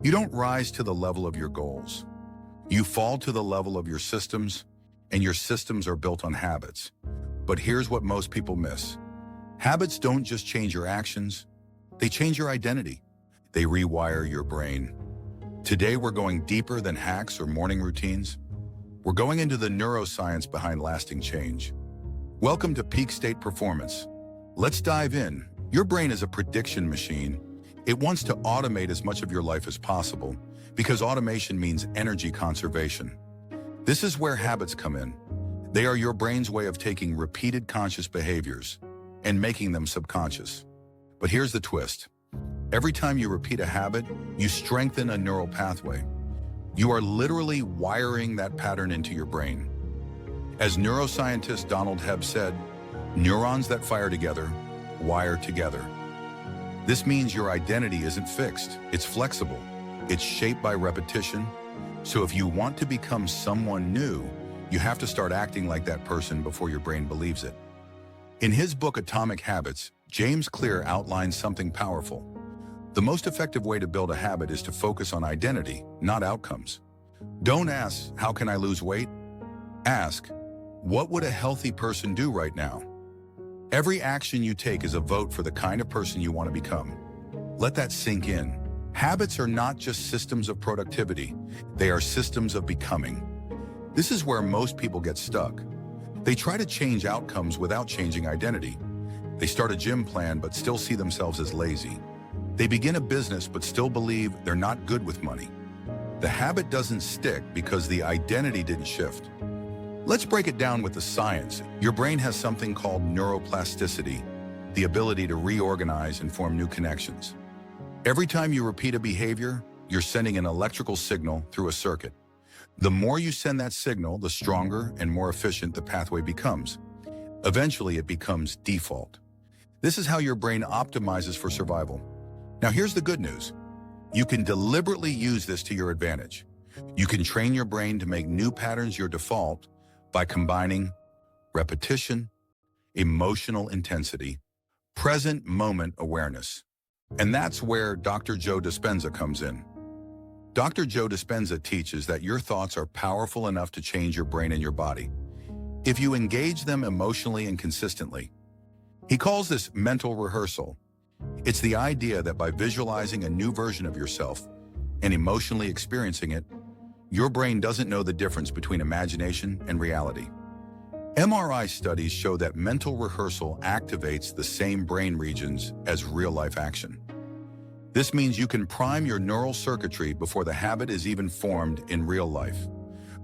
You don't rise to the level of your goals. You fall to the level of your systems, and your systems are built on habits. But here's what most people miss. Habits don't just change your actions, they change your identity. They rewire your brain. Today we're going deeper than hacks or morning routines. We're going into the neuroscience behind lasting change. Welcome to Peak State Performance. Let's dive in. Your brain is a prediction machine. It wants to automate as much of your life as possible because automation means energy conservation. This is where habits come in. They are your brain's way of taking repeated conscious behaviors and making them subconscious. But here's the twist. Every time you repeat a habit, you strengthen a neural pathway. You are literally wiring that pattern into your brain. As neuroscientist Donald Hebb said, neurons that fire together, wire together. This means your identity isn't fixed, it's flexible. It's shaped by repetition. So if you want to become someone new, you have to start acting like that person before your brain believes it. In his book Atomic Habits, James Clear outlines something powerful. The most effective way to build a habit is to focus on identity, not outcomes. Don't ask, how can I lose weight? Ask, what would a healthy person do right now? Every action you take is a vote for the kind of person you want to become. Let that sink in. Habits are not just systems of productivity, they are systems of becoming. This is where most people get stuck. They try to change outcomes without changing identity. They start a gym plan but still see themselves as lazy. They begin a business but still believe they're not good with money. The habit doesn't stick because the identity didn't shift. Let's break it down with the science. Your brain has something called neuroplasticity, the ability to reorganize and form new connections. Every time you repeat a behavior, you're sending an electrical signal through a circuit. The more you send that signal, the stronger and more efficient the pathway becomes. Eventually, it becomes default. This is how your brain optimizes for survival. Now, here's the good news. You can deliberately use this to your advantage. You can train your brain to make new patterns your default by combining repetition, emotional intensity, present moment awareness. And that's where Dr. Joe Dispenza comes in. Dr. Joe Dispenza teaches that your thoughts are powerful enough to change your brain and your body if you engage them emotionally and consistently. He calls this mental rehearsal. It's the idea that by visualizing a new version of yourself and emotionally experiencing it, your brain doesn't know the difference between imagination and reality. MRI studies show that mental rehearsal activates the same brain regions as real-life action. This means you can prime your neural circuitry before the habit is even formed in real life.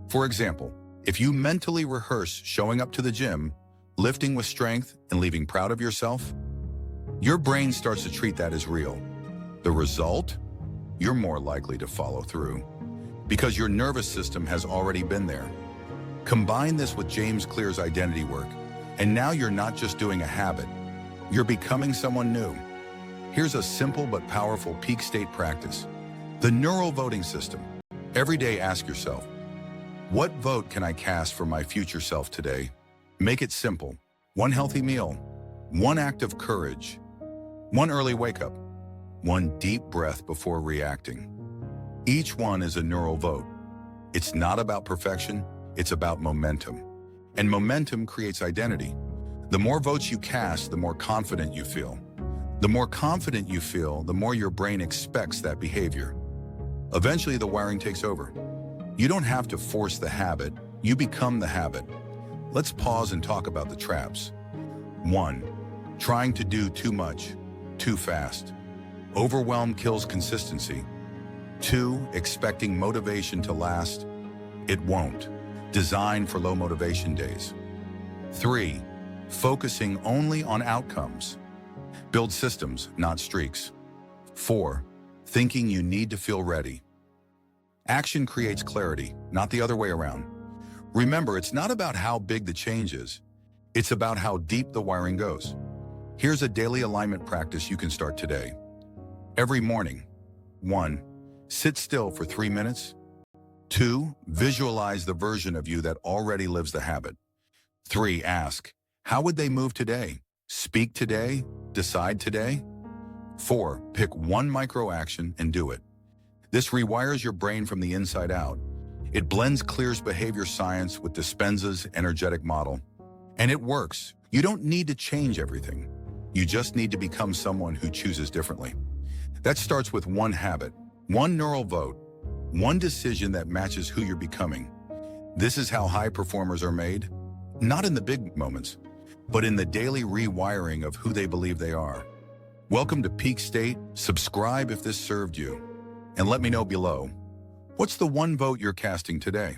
For example, if you mentally rehearse showing up to the gym, lifting with strength, and leaving proud of yourself, your brain starts to treat that as real. The result? You're more likely to follow through, because your nervous system has already been there. Combine this with James Clear's identity work, and now you're not just doing a habit, you're becoming someone new. Here's a simple but powerful peak state practice. The neural voting system. Every day ask yourself, what vote can I cast for my future self today? Make it simple. One healthy meal, one act of courage, one early wake up, one deep breath before reacting. Each one is a neural vote. It's not about perfection, it's about momentum. And momentum creates identity. The more votes you cast, the more confident you feel. The more confident you feel, the more your brain expects that behavior. Eventually, the wiring takes over. You don't have to force the habit, you become the habit. Let's pause and talk about the traps. 1. Trying to do too much, too fast. Overwhelm kills consistency. 2. Expecting motivation to last. It won't. Design for low motivation days. 3. Focusing only on outcomes. Build systems, not streaks. 4. Thinking you need to feel ready. Action creates clarity, not the other way around. Remember, it's not about how big the change is. It's about how deep the wiring goes. Here's a daily alignment practice you can start today. Every morning. 1. Sit still for 3 minutes. 2. Visualize the version of you that already lives the habit. 3. Ask, how would they move today? Speak today? Decide today? 4. Pick one micro action and do it. This rewires your brain from the inside out. It blends Clear's behavior science with Dispenza's energetic model. And it works. You don't need to change everything. You just need to become someone who chooses differently. That starts with one habit, one neural vote, one decision that matches who you're becoming. This is how high performers are made, not in the big moments, but in the daily rewiring of who they believe they are. Welcome to Peak State. Subscribe if this served you. And let me know below, what's the one vote you're casting today?